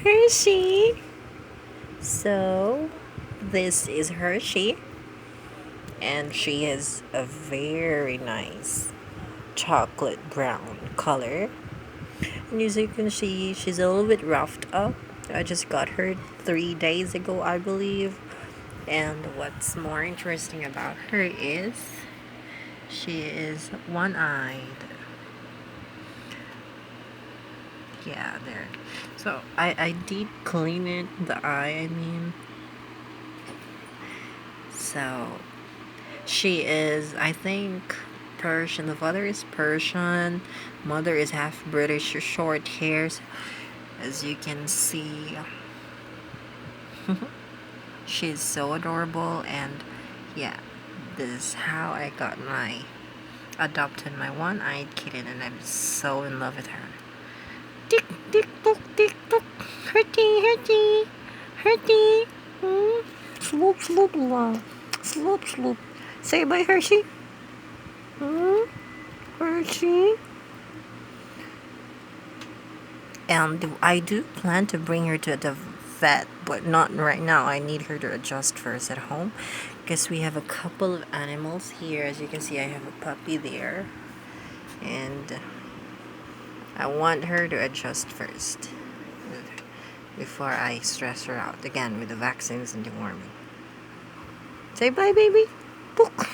Hershey. So, this is Hershey, and she is a very nice chocolate brown color. And as you can see, she's a little bit roughed up. I just got her 3 days ago, I believe. And what's more interesting about her is she is one-eyed. Yeah, there. So I deep clean it, the eye, I mean. So she is, I think, Persian. The father is Persian. Mother is half British, short hairs. As you can see, she's so adorable. And yeah, this is how I adopted my one-eyed kitten, and I'm so in love with her. Tick tick tock tick tock, Herty Herty Herty. Sloop sloop la, sloop sloop. Say bye, Hershey. Hershey. And I do plan to bring her to the vet, but not right now. I need her to adjust first at home because we have a couple of animals here. As you can see, I have a puppy there, and I want her to adjust first before I stress her out again with the vaccines and deworming. Say bye, baby. Book.